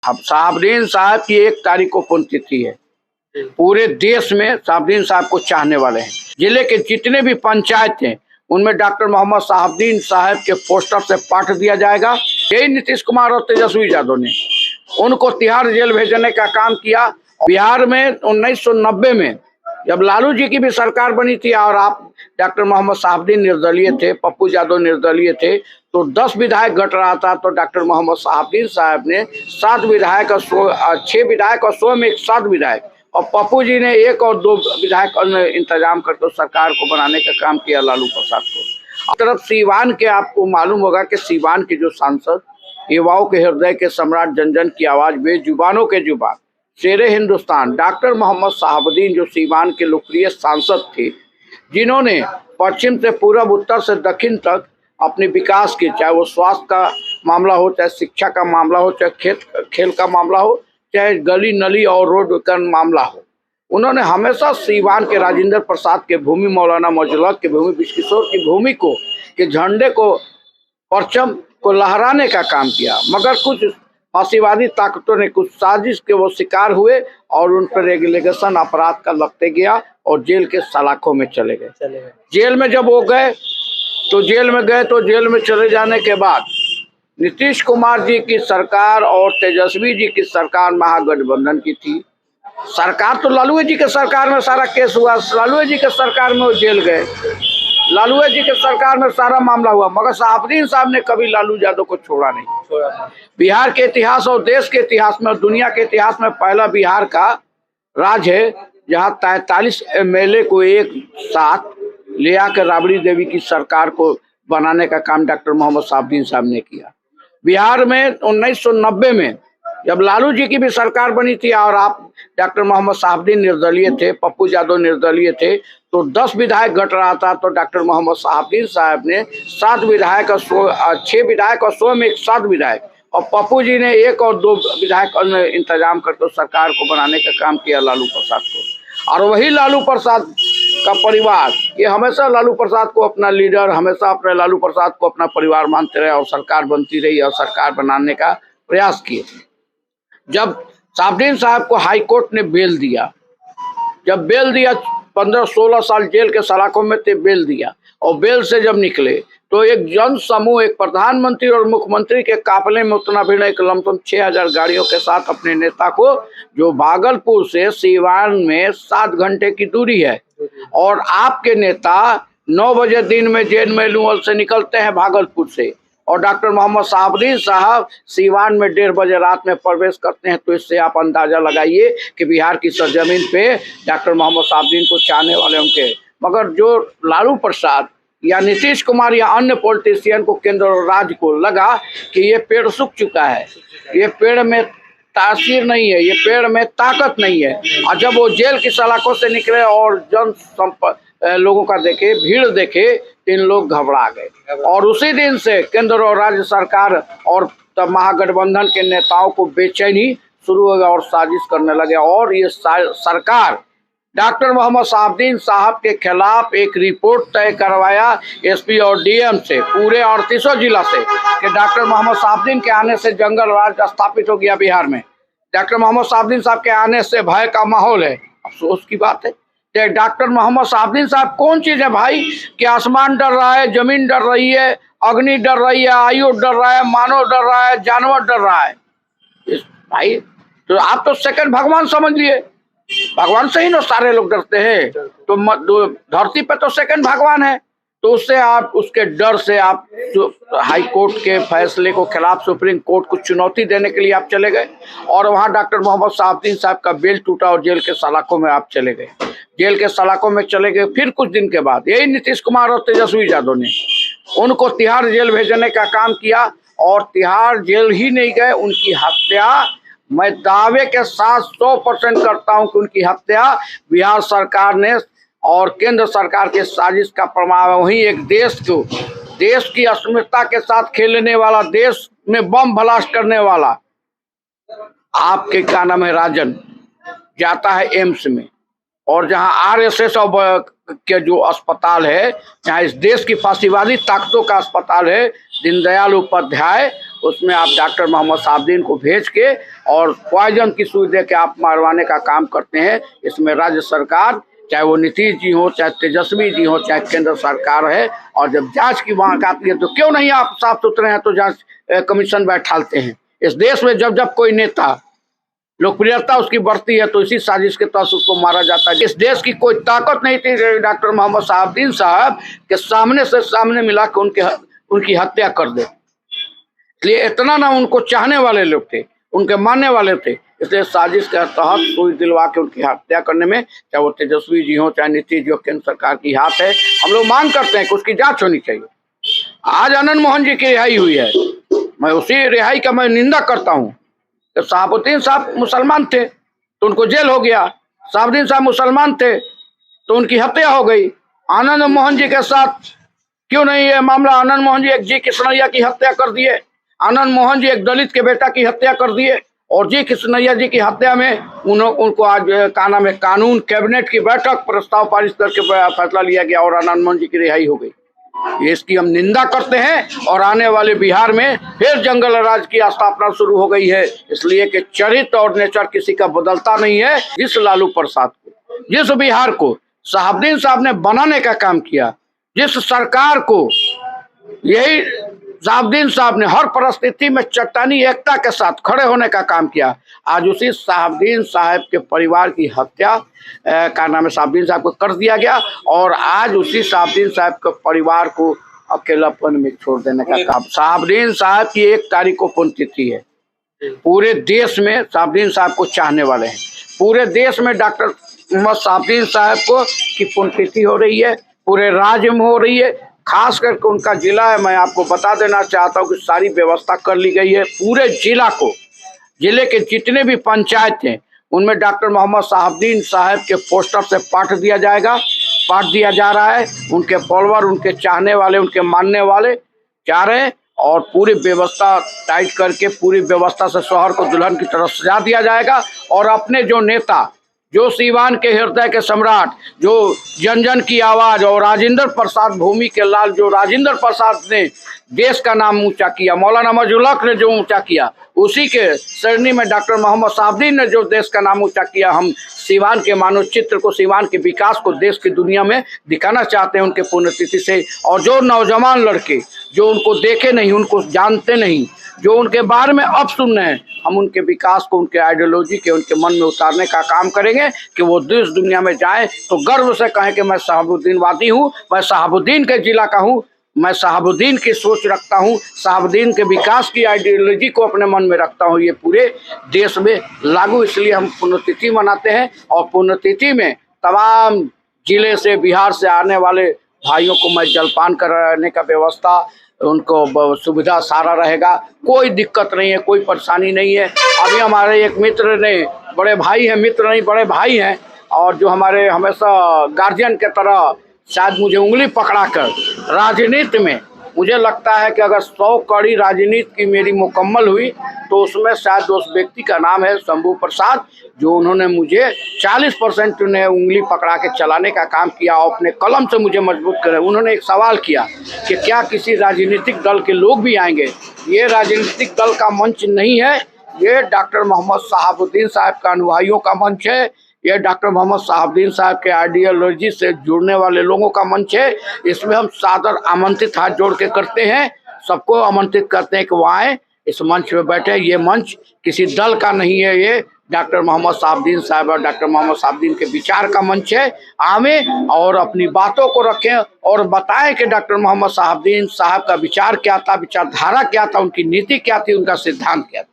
अब शहाबुद्दीन साहब की 1 तारीख को पुण्यतिथि है। पूरे देश में शहाबुद्दीन साहब को चाहने वाले हैं। जिले के जितने भी पंचायत हैं उनमें डॉक्टर मोहम्मद शहाबुद्दीन साहब के पोस्टर से पाठ दिया जाएगा। यही नीतीश कुमार और तेजस्वी यादव ने उनको तिहाड़ जेल भेजने का काम किया। बिहार में 1990 में जब लालू जी की भी सरकार बनी थी और आप डॉक्टर मोहम्मद शहाबुद्दीन निर्दलीय थे, पप्पू यादव निर्दलीय थे, तो 10 विधायक घट रहा था। तो डॉक्टर मोहम्मद शहाबुद्दीन साहब ने 7 विधायक और 6 विधायक और 100 में 7 विधायक, और पप्पू जी ने 1 और 2 विधायक इंतजाम करके सरकार को बनाने का काम किया लालू प्रसाद को। तरफ सीवान के आपको मालूम होगा कि सीवान के जो सांसद, युवाओं के हृदय के सम्राट, जन जन की आवाज, बेजुबानों के जुबान, शेरे हिंदुस्तान, डॉक्टर मोहम्मद शहाबुद्दीन जो सीवान के लोकप्रिय सांसद थे, जिन्होंने पश्चिम से पूर्व, उत्तर से दक्षिण तक अपने विकास के, चाहे वो स्वास्थ्य का मामला हो, चाहे शिक्षा का मामला हो, चाहे खेल का मामला हो, चाहे गली नली और रोड का मामला हो, उन्होंने हमेशा सीवान के राजेंद्र प्रसाद के भूमि, मौलाना मौजूद के भूमि, विश्वकिशोर की भूमि को, के झंडे को, परचम को लहराने का काम किया। मगर कुछ फांसीवादी ताकतों ने, कुछ साजिश के वो शिकार हुए और उन पर रेगुलेशन अपराध का लगते गया और जेल के सलाखों में चले गए। जेल में जब वो गए तो जेल में चले जाने के बाद नीतीश कुमार जी की सरकार और तेजस्वी जी की सरकार महागठबंधन की थी। सरकार तो लालू जी के सरकार में सारा केस हुआ, लालू जी के सरकार में वो जेल गए, लालू जी के सरकार में सारा मामला हुआ, मगर शहाबुद्दीन साहब ने कभी लालू यादव को छोड़ा नहीं। बिहार के इतिहास और देश के इतिहास में और दुनिया के इतिहास में पहला बिहार का राज है जहां 43 MLA को एक साथ ले आकर राबड़ी देवी की सरकार को बनाने का काम डॉक्टर मोहम्मद शहाबुद्दीन साहब ने किया। बिहार में 1990 में जब लालू जी की भी सरकार बनी थी और आप डॉक्टर मोहम्मद शहाबुद्दीन निर्दलीय थे, पप्पू यादव निर्दलीय थे, तो 10 विधायक घट रहा था। तो डॉक्टर मोहम्मद शहाबुद्दीन साहब ने 7 विधायक और 6 विधायक और 100 में 7 विधायक, और पप्पू जी ने 1 और 2 विधायक इंतजाम करके सरकार को बनाने का काम किया लालू प्रसाद को। और वही लालू प्रसाद का परिवार, ये हमेशा लालू प्रसाद को अपना लीडर, हमेशा अपने लालू प्रसाद को अपना परिवार मानते रहे और सरकार बनती रही और सरकार बनाने का प्रयास किए। जब शहाबुद्दीन साहब को हाई कोर्ट ने बेल दिया, जब बेल दिया, 15-16 साल जेल के सलाखों में थे, बेल दिया, और बेल से जब निकले तो एक जन समूह, एक प्रधानमंत्री और मुख्यमंत्री के काफिले में उतना भी नहीं, लमसम 6000 गाड़ियों के साथ अपने नेता को, जो भागलपुर से सीवान में 7 घंटे की दूरी है, और आपके नेता 9 बजे दिन में जेएनएमयूएल से निकलते हैं भागलपुर से, और डॉक्टर मोहम्मद शहाबुद्दीन साहब सीवान में 1:30 बजे रात में प्रवेश करते हैं। तो इससे आप अंदाजा लगाइए कि बिहार की सरजमीन पे डॉक्टर मोहम्मद शहाबुद्दीन को चाहने वाले उनके, मगर जो लालू प्रसाद या नीतीश कुमार या अन्य पॉलिटिशियन को, केंद्र और राज्य को लगा कि ये पेड़ सूख चुका है, ये पेड़ में तासीर नहीं है, ये पेड़ में ताकत नहीं है, और जब वो जेल की सलाखों से निकले और लोगों का देखे, भीड़ देखे, इन लोग घबरा गए। और उसी दिन से केंद्र और राज्य सरकार और महागठबंधन के नेताओं को बेचैनी शुरू हो गया और साजिश करने लगे। और ये सरकार डॉक्टर मोहम्मद शहाबुद्दीन साहब के खिलाफ एक रिपोर्ट तय करवाया एसपी और डीएम से, पूरे 38 जिला से, कि डॉक्टर मोहम्मद शहाबुद्दीन के आने से जंगल राज स्थापित हो गया बिहार में, डॉक्टर मोहम्मद शहाबुद्दीन साहब के आने से भय का माहौल है। अफसोस की बात है कि डॉक्टर मोहम्मद शहाबुद्दीन साहब कौन चीज है भाई, कि आसमान डर रहा है, जमीन डर रही है, अग्नि डर रही है, आयु डर रहा है, मानव डर रहा है, जानवर डर रहा है। भाई तो आप तो सेकंड भगवान समझ लिए, भगवान से ही ना सारे लोग डरते हैं, तो धरती पे तो सेकंड भगवान है। तो उससे आप, उसके डर से आप हाई कोर्ट के फैसले को खिलाफ सुप्रीम कोर्ट को चुनौती देने के लिए आप चले गए, और वहां डॉक्टर मोहम्मद शहाबुद्दीन साहब का बेल टूटा और जेल के सलाखों में आप चले गए, जेल के सलाखों में चले गए। फिर कुछ दिन के बाद यही नीतीश कुमार और तेजस्वी यादव ने उनको तिहाड़ जेल भेजने का काम किया, और तिहाड़ जेल ही नहीं गए, उनकी हत्या, मैं दावे के साथ 100% करता हूं कि उनकी हत्या बिहार सरकार ने और केंद्र सरकार के साजिश का प्रमाण। वहीं एक देश की अस्मिता के साथ खेलने वाला, देश में बम ब्लास्ट करने वाला, आपके क्या नाम है, राजन, जाता है एम्स में, और जहां आरएसएस के जो अस्पताल है, जहां इस देश की फांसीवादी ताकतों का अस्पताल है, दीनदयाल उपाध्याय उसमें आप डॉक्टर मोहम्मद साहबुद्दीन को भेज के और पॉइजन की सुई दे के आप मारवाने का काम करते हैं। इसमें राज्य सरकार, चाहे वो नीतीश जी हो, चाहे तेजस्वी जी हो, चाहे केंद्र सरकार है, और जब जांच की मांग आती है तो क्यों नहीं आप साफ सुथरे हैं तो जांच कमीशन बैठाते हैं। इस देश में जब जब कोई नेता लोकप्रियता उसकी बढ़ती है तो इसी साजिश के तहत उसको मारा जाता है। इस देश की कोई ताकत नहीं थी डॉक्टर मोहम्मद साहबुद्दीन साहब के सामने से सामने मिला के उनकी हत्या कर दे। इसलिए इतना ना उनको चाहने वाले लोग थे, उनके मानने वाले थे, इसलिए साजिश के तहत सुई दिलवा के उनकी हत्या करने में, चाहे वो तेजस्वी जी हो, चाहे नीतीश जी हो, केंद्र सरकार की हाथ है। हम लोग मांग करते हैं कि उसकी जांच होनी चाहिए। आज आनंद मोहन जी की रिहाई हुई है, मैं उसी रिहाई का मैं निंदा करता हूँ। तो साहबुद्दीन साहब मुसलमान थे तो उनको जेल हो गया, साहबुद्दीन साहब मुसलमान थे तो उनकी हत्या हो गई। आनंद मोहन जी के साथ क्यों नहीं ये मामला? आनंद मोहन जी एक जी कृष्णैया की हत्या कर दिए, आनंद मोहन जी एक दलित के बेटा की हत्या कर दिए, और जी कृष्णैया जी की हत्या में उनको आज का नाम है कानून कैबिनेट की बैठक प्रस्ताव पारित करके फैसला लिया गया और आनंद मोहन जी की रिहाई हो गई। ये इसकी हम निंदा करते हैं। और आने वाले बिहार में फिर जंगल राज की स्थापना शुरू हो गई है, इसलिए कि चरित्र और नेचर किसी का बदलता नहीं है। जिस लालू प्रसाद को, जिस बिहार को साहबुद्दीन साहब ने बनाने का काम किया, जिस सरकार को यही साहबुद्दीन साहब ने हर परिस्थिति में चट्टानी एकता के साथ खड़े होने का काम किया, आज उसी साहबुद्दीन साहब के परिवार की हत्या का नाम है साहबुद्दीन साहब को कर दिया गया, और आज उसी साहबुद्दीन साहब के परिवार को अकेलापन में छोड़ देने का काम। साहबुद्दीन साहब की 1 तारीख को पुण्यतिथि है। पूरे देश में साहबुद्दीन साहब को चाहने वाले हैं, पूरे देश में डॉक्टर मोहम्मद साहबुद्दीन साहब को की पुण्यतिथि हो रही है, पूरे राज्य में हो रही है। खास करके उनका जिला है, मैं आपको बता देना चाहता हूँ कि सारी व्यवस्था कर ली गई है। पूरे जिला को, जिले के जितने भी पंचायत हैं उनमें डॉक्टर मोहम्मद साहबुद्दीन साहब के पोस्टर से पाठ दिया जा रहा है। उनके फॉलोअर, उनके चाहने वाले, उनके मानने वाले चाह रहे हैं, और पूरी व्यवस्था टाइट करके पूरी व्यवस्था से शहर को दुल्हन की तरफ सजा दिया जाएगा। और अपने जो नेता, जो सीवान के हृदय के सम्राट, जो जन जन की आवाज, और राजेंद्र प्रसाद भूमि के लाल, जो राजेंद्र प्रसाद ने देश का नाम ऊंचा किया, मौलाना मजहरुल हक ने जो ऊंचा किया, उसी के श्रेणी में डॉक्टर मोहम्मद साहबुद्दीन ने जो देश का नाम ऊंचा किया। हम सीवान के मानव चित्र को, सीवान के विकास को देश की दुनिया में दिखाना चाहते हैं उनके पुण्यतिथि से। और जो नौजवान लड़के जो उनको देखे नहीं, उनको जानते नहीं, जो उनके बारे में अब सुन रहे हैं, हम उनके विकास को, उनके आइडियोलॉजी के उनके मन में उतारने का काम करेंगे कि वो देश दुनिया में जाएं तो गर्व से कहें कि मैं साहबुद्दीनवादी हूँ, मैं साहबुद्दीन के जिला का हूँ, मैं साहबुद्दीन की सोच रखता हूँ, साहबुद्दीन के विकास की आइडियोलॉजी को अपने मन में रखता हूँ। ये पूरे देश में लागू, इसलिए हम पुण्यतिथि मनाते हैं। और पुण्यतिथि में तमाम जिले से, बिहार से आने वाले भाइयों को मैं जलपान कराने का व्यवस्था, उनको सुविधा सारा रहेगा, कोई दिक्कत नहीं है, कोई परेशानी नहीं है। अभी हमारे एक मित्र ने, बड़े भाई हैं, मित्र नहीं बड़े भाई हैं, और जो हमारे हमेशा गार्जियन के तरह शायद मुझे उंगली पकड़ाकर राजनीति में, मुझे लगता है कि अगर 100 कड़ी राजनीति की मेरी मुकम्मल हुई तो उसमें शायद उस व्यक्ति का नाम है शंभू प्रसाद, जो उन्होंने मुझे 40% उन्हें उंगली पकड़ा के चलाने का काम किया और अपने कलम से मुझे मजबूत करे। उन्होंने एक सवाल किया कि क्या किसी राजनीतिक दल के लोग भी आएंगे? ये राजनीतिक दल का मंच नहीं है, ये डॉक्टर मोहम्मद साहबुद्दीन साहब का अनुयायियों का मंच है, ये डॉक्टर मोहम्मद साहबुद्दीन साहब के आइडियोलॉजी से जुड़ने वाले लोगों का मंच है। इसमें हम सादर आमंत्रित हाथ जोड़ के करते हैं, सबको आमंत्रित करते हैं कि वो आए, इस मंच पे बैठे। ये मंच किसी दल का नहीं है, ये डॉक्टर मोहम्मद साहबुद्दीन साहब और डॉक्टर मोहम्मद साहबुद्दीन के विचार का मंच है। आवे और अपनी बातों को रखें और बताएं कि डॉक्टर मोहम्मद साहबुद्दीन साहब का विचार क्या था, विचारधारा क्या था, उनकी नीति क्या थी, उनका सिद्धांत क्या था।